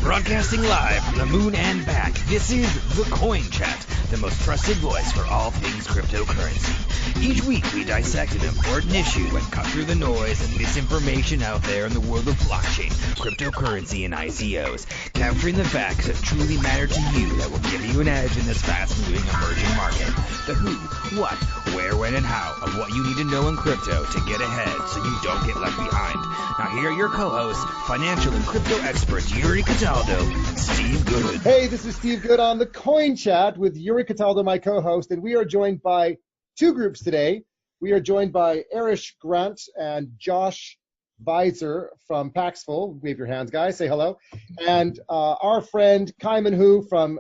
Broadcasting live from the moon and back, this is The Coin Chat, the most trusted voice for all things cryptocurrency. Each week we dissect an important issue and cut through the noise and misinformation out there in the world of blockchain, cryptocurrency, and ICOs, capturing the facts that truly matter to you that will give you an edge in this fast-moving emerging market. The who, what, where, when, and how of what you need to know in crypto to get ahead so you don't get left behind. Now here are your co-hosts, financial and crypto experts Yuri Cataldo and Steve Good. Hey, this is Steve Good on the Coin Chat with Yuri Cataldo, my co-host, and we are joined by two groups today. We are joined by Erich Grant and Josh Weiser from Paxful. Wave your hands, guys. Say hello. And our friend Kaiman Hu from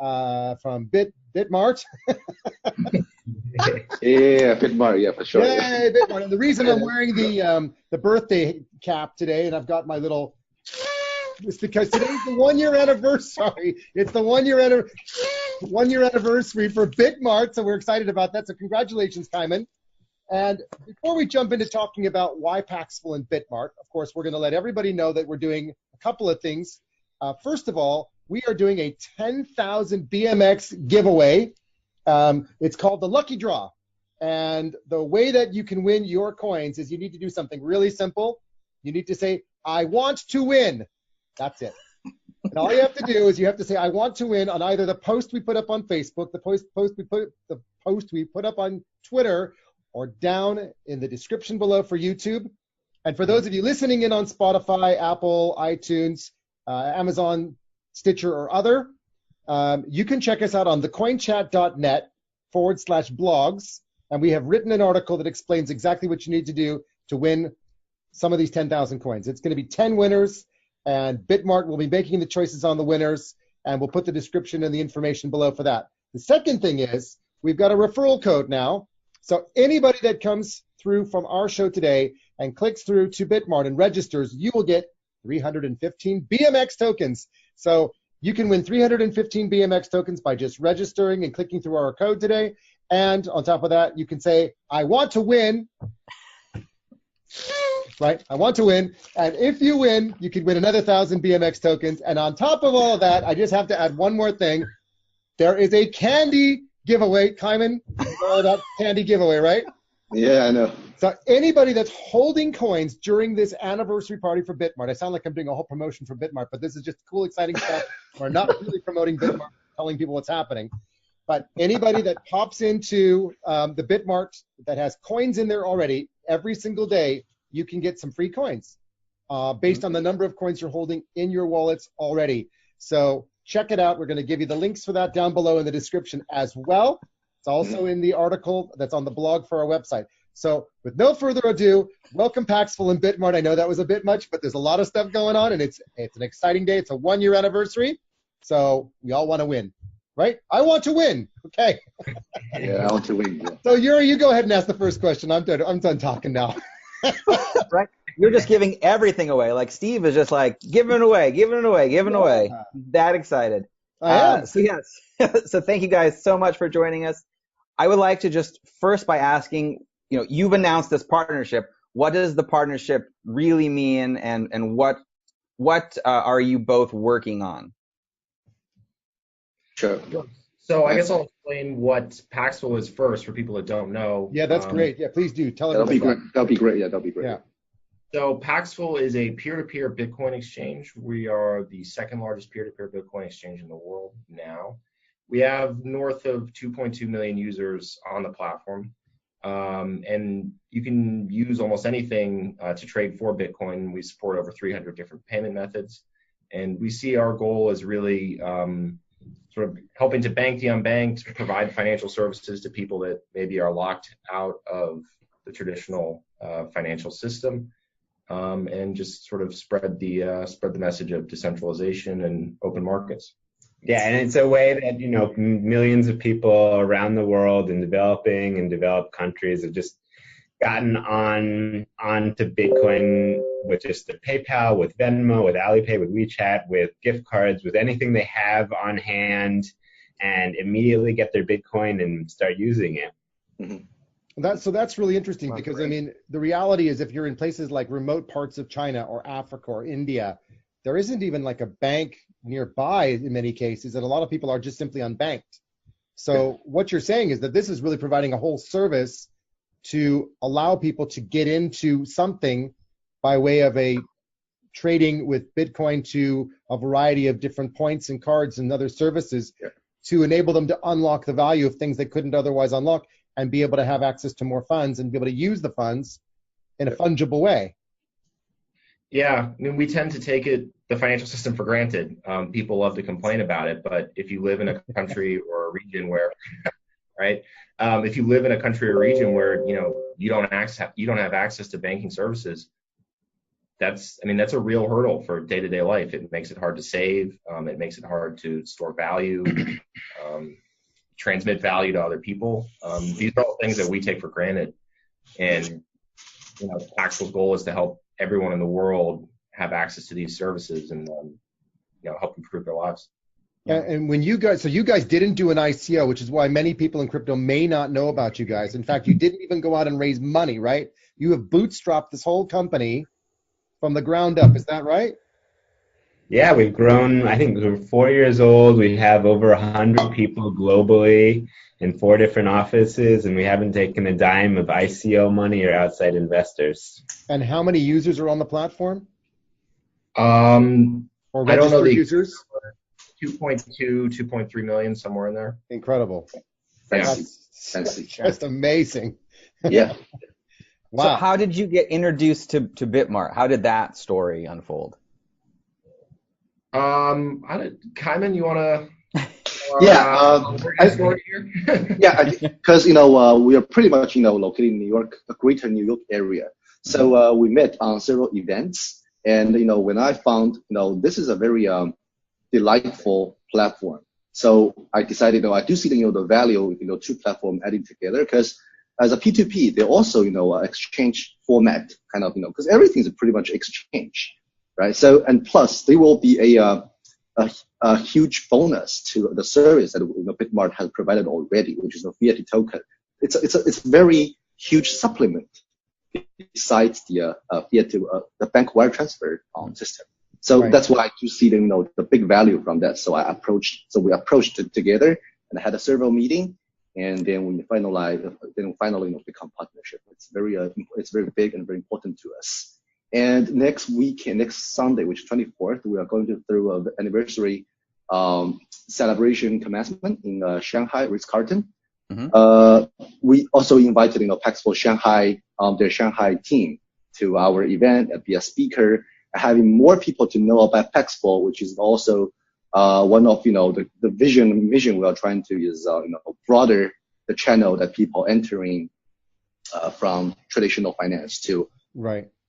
Bitmart. Yeah, Bitmart, yeah, for sure. Yay, Bitmart. And the reason I'm wearing the birthday cap today, and I've got my little, it's because today's the 1 year anniversary. Sorry, it's the 1 year anniversary for Bitmart, so we're excited about that. So congratulations, Kaiman. And before we jump into talking about why Paxful and Bitmart, of course, we're going to let everybody know that we're doing a couple of things. First of all, we are doing a 10,000 BMX giveaway. It's called the Lucky Draw. And the way that you can win your coins is you need to do something really simple. You need to say, I want to win. That's it. And all you have to do is you have to say, I want to win on either the post we put up on Facebook, the post we put up on Twitter, or down in the description below for YouTube. And for those of you listening in on Spotify, Apple, iTunes, Amazon, Stitcher, or other, you can check us out on thecoinchat.net/blogs. And we have written an article that explains exactly what you need to do to win some of these 10,000 coins. It's going to be 10 winners, and Bitmart will be making the choices on the winners, and we'll put the description and the information below for that. The second thing is we've got a referral code now. So anybody that comes through from our show today and clicks through to Bitmart and registers, you will get 315 BMX tokens. So you can win 315 BMX tokens by just registering and clicking through our code today. And on top of that, you can say, I want to win. Right? I want to win. And if you win, you can win another 1,000 BMX tokens. And on top of all of that, I just have to add one more thing. There is a candy giveaway. Kaiman, you know that candy giveaway, right? Yeah, I know. So anybody that's holding coins during this anniversary party for Bitmart, I sound like I'm doing a whole promotion for Bitmart, but this is just cool, exciting stuff. We're not really promoting Bitmart, telling people what's happening. But anybody that pops into the Bitmart that has coins in there already, every single day, you can get some free coins based on the number of coins you're holding in your wallets already. So check it out. We're going to give you the links for that down below in the description as well. It's also in the article that's on the blog for our website. So with no further ado, welcome Paxful and Bitmart. I know that was a bit much, but there's a lot of stuff going on, and it's an exciting day. It's a 1 year anniversary, so we all want to win, right? I want to win. Okay. Yeah, I want to win. Yeah. So Yuri, you go ahead and ask the first question. I'm done talking now. Right? You're just giving everything away. Like Steve is just like giving away. That excited. I am. So yes. So thank you guys so much for joining us. I would like to just first by asking, you've announced this partnership. What does the partnership really mean, and what are you both working on? Sure. So I guess I'll explain what Paxful is first for people that don't know. Yeah, that's great. Yeah, please do. Tell That'll everybody. be great. That'll be great. Yeah, that'll be great. Yeah. So Paxful is a peer-to-peer Bitcoin exchange. We are the second largest peer-to-peer Bitcoin exchange in the world now. We have north of 2.2 million users on the platform. And you can use almost anything to trade for Bitcoin. We support over 300 different payment methods. And we see our goal as really sort of helping to bank the unbanked, provide financial services to people that maybe are locked out of the traditional financial system, and just sort of spread the message of decentralization and open markets. Yeah, and it's a way that, millions of people around the world in developing and developed countries have just gotten onto Bitcoin with just the PayPal, with Venmo, with Alipay, with WeChat, with gift cards, with anything they have on hand, and immediately get their Bitcoin and start using it. Mm-hmm. That's really interesting because I mean the reality is if you're in places like remote parts of China or Africa or India, there isn't even like a bank nearby in many cases, and a lot of people are just simply unbanked. So what you're saying is that this is really providing a whole service to allow people to get into something by way of a trading with Bitcoin to a variety of different points and cards and other services to enable them to unlock the value of things they couldn't otherwise unlock and be able to have access to more funds and be able to use the funds in a fungible way. Yeah, I mean, we tend to take the financial system for granted. People love to complain about it, but if you live in a country or a region where, right, if you live in a country or region where you don't have access to banking services, that's a real hurdle for day-to-day life. It makes it hard to save. It makes it hard to store value, transmit value to other people. These are all things that we take for granted. And Paxful's goal is to help everyone in the world have access to these services and help improve their lives. And when you guys didn't do an ICO, which is why many people in crypto may not know about you guys. In fact, you didn't even go out and raise money, right? You have bootstrapped this whole company from the ground up. Is that right? Yeah, we've grown. I think we're 4 years old. We have over 100 people globally in 4 different offices, and we haven't taken a dime of ICO money or outside investors. And how many users are on the platform? Or I don't know the users. 2.2, 2.3 million, somewhere in there. Incredible. Fancy. Just amazing. Yeah. Wow. So how did you get introduced to Bitmart? How did that story unfold? Kaiman, you want to? Story here? Yeah, because we are pretty much located in New York, the greater New York area. So we met on several events, and when I found this is a very delightful platform, so I decided I do see the value two platforms adding together, because as a P2P, they also exchange format kind of because everything is pretty much exchange, right? So and plus they will be a huge bonus to the service that Bitmart has provided already, which is a fiat token. It's very huge supplement besides the fiat to the bank wire transfer system. So that's why I do see the big value from that. So we approached it together and had a several meeting, and then we finally become partnership. It's very big and very important to us. And next Sunday, which is 24th, we are going to throw an anniversary celebration commencement in Shanghai, Ritz-Carlton. We also invited Paxful Shanghai, their Shanghai team, to our event and be a speaker, having more people to know about Paxful, which is also one of the vision we are trying to is broader the channel that people entering from traditional finance to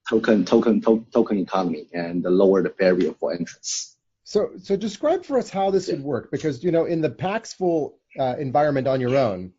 token economy and lower the barrier for entrance. So describe for us how this would work, because in the Paxful environment on your own,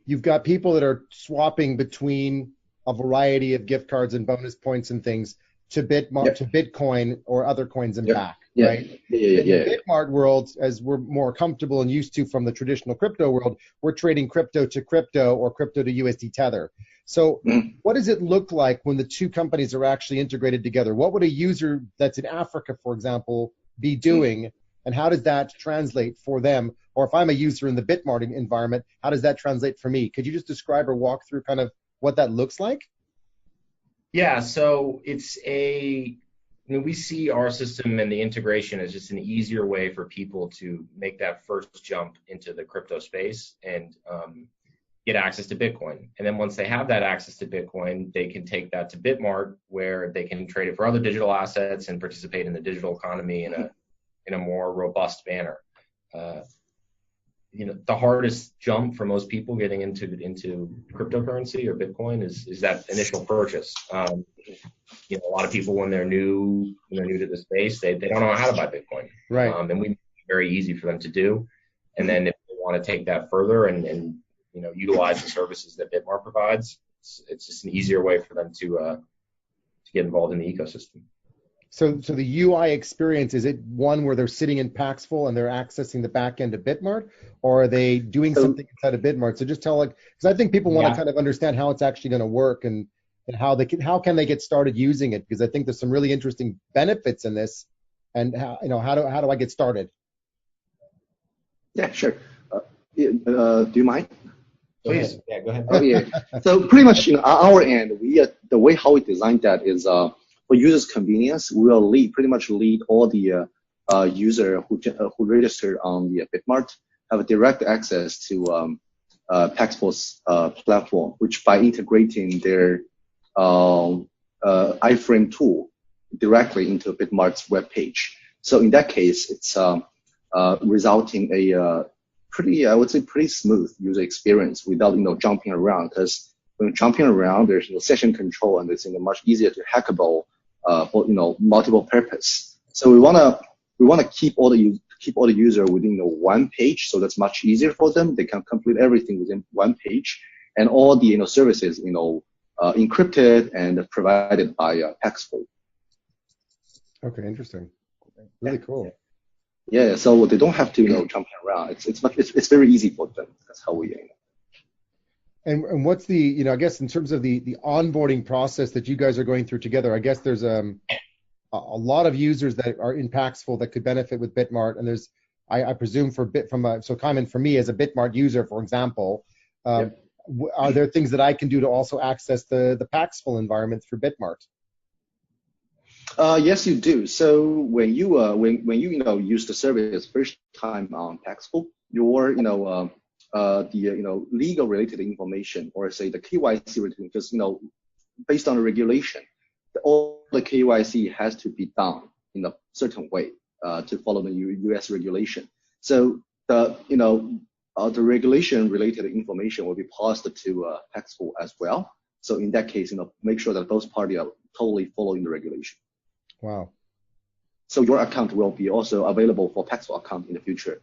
you've got people that are swapping between a variety of gift cards and bonus points and things to Bitmart, to Bitcoin or other coins and back, right? In the Bitmart world, as we're more comfortable and used to from the traditional crypto world, we're trading crypto to crypto or crypto to USD Tether. So what does it look like when the two companies are actually integrated together? What would a user that's in Africa, for example, be doing, and how does that translate for them? Or if I'm a user in the Bitmart environment, how does that translate for me? Could you just describe or walk through kind of what that looks like? Yeah, so we see our system and the integration as just an easier way for people to make that first jump into the crypto space and get access to Bitcoin. And then once they have that access to Bitcoin, they can take that to Bitmart, where they can trade it for other digital assets and participate in the digital economy in a more robust manner. The hardest jump for most people getting into cryptocurrency or Bitcoin is that initial purchase. A lot of people when they're new to the space, they don't know how to buy Bitcoin. Right. And we make it very easy for them to do. And then if they want to take that further and utilize the services that Bitmart provides, it's just an easier way for them to get involved in the ecosystem. So the UI experience, is it one where they're sitting in Paxful and they're accessing the back end of Bitmart, or are they doing something inside of Bitmart? So just tell, like, because I think people want to kind of understand how it's actually going to work and how can they get started using it, because I think there's some really interesting benefits in this, and how do I get started? Yeah, sure. Do you mind? Please. Yeah, go ahead. Oh yeah. So pretty much, on our end, the way how we designed that is for users' convenience, we will pretty much lead all the user who registered on the Bitmart have a direct access to Paxful's platform, which by integrating their iframe tool directly into Bitmart's web page. So in that case, it's resulting a I would say pretty smooth user experience without jumping around, because when jumping around, there's session control and it's much easier to hackable for multiple purpose. So we wanna keep all the user within one page, so that's much easier for them. They can complete everything within one page, and all the services encrypted and provided by Paxful. Okay, interesting. Really cool. Yeah, so they don't have to jump around. It's very easy for them. That's how we aim. And what's the I guess in terms of the onboarding process that you guys are going through together, I guess there's a lot of users that are in Paxful that could benefit with Bitmart, and there's I presume for me as a Bitmart user, for example, are there things that I can do to also access the Paxful environment through Bitmart? Yes, you do. So when you use the service first time on Paxful, your legal related information, or say the KYC related, because based on the regulation, all the KYC has to be done in a certain way to follow the US regulation. So the regulation related information will be passed to Paxful as well. So in that case, make sure that both parties are totally following the regulation. Wow. So your account will be also available for Paxful account in the future.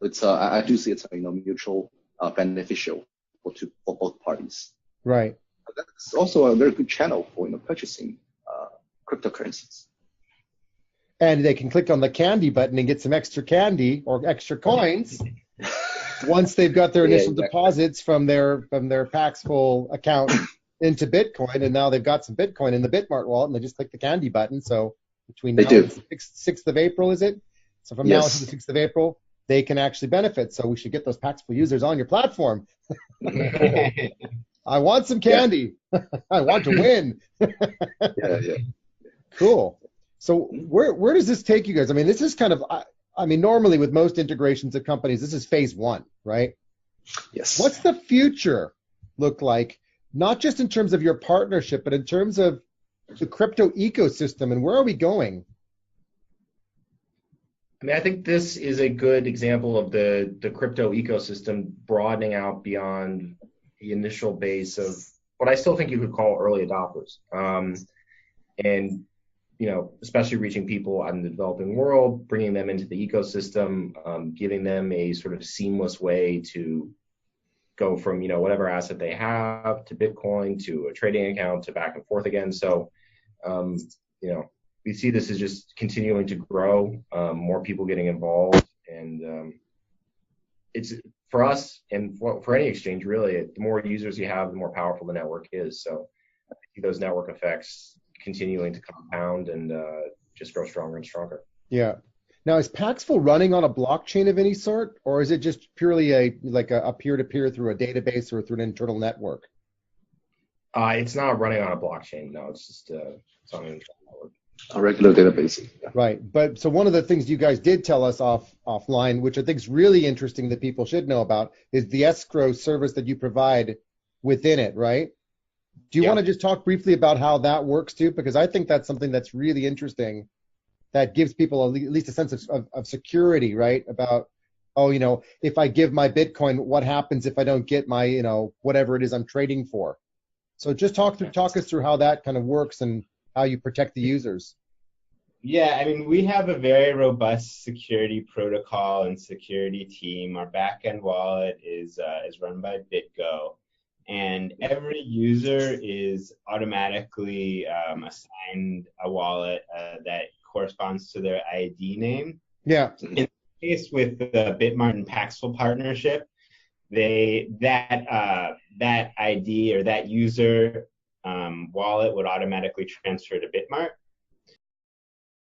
It's I do see it's mutual beneficial for both parties. Right. That's also a very good channel for purchasing cryptocurrencies. And they can click on the candy button and get some extra candy or extra coins once they've got their initial deposits from their Paxful account into Bitcoin, and now they've got some Bitcoin in the Bitmart wallet, and they just click the candy button. So between now and the 6th of April, is it? So from now until the 6th of April, they can actually benefit. So we should get those Paxful users on your platform. I want some candy. I want to win. Yeah. Cool. So where does this take you guys? I mean, this is kind of, normally with most integrations of companies, this is phase one, right? Yes. What's the future look like? Not just in terms of your partnership, but in terms of the crypto ecosystem, and where are we going? I mean, I think this is a good example of the crypto ecosystem broadening out beyond the initial base of what I still think you could call early adopters. And, especially reaching people out in the developing world, bringing them into the ecosystem, giving them a sort of seamless way to go from, whatever asset they have to Bitcoin to a trading account to back and forth again. So, we see this as just continuing to grow, more people getting involved, and it's for us and for any exchange really. The more users you have, the more powerful the network is. So I see those network effects continuing to compound and just grow stronger and stronger. Yeah. Now, is Paxful running on a blockchain of any sort, or is it just purely a peer-to-peer through a database or through an internal network? It's not running on a blockchain. No, it's just it's on an internal network. A regular database. Yeah. Right. But so one of the things you guys did tell us offline, which I think is really interesting that people should know about, is the escrow service that you provide within it, right? Do you want to just talk briefly about how that works too? Because I think that's something that's really interesting, that gives people at least a sense of security, right? About, if I give my Bitcoin, what happens if I don't get my, whatever it is I'm trading for? So just talk us through how that kind of works and how you protect the users. Yeah, I mean, we have a very robust security protocol and security team. Our backend wallet is run by BitGo, and every user is automatically assigned a wallet that corresponds to their ID name. Yeah. In the case with the Bitmart and Paxful partnership, that ID or that user wallet would automatically transfer to Bitmart.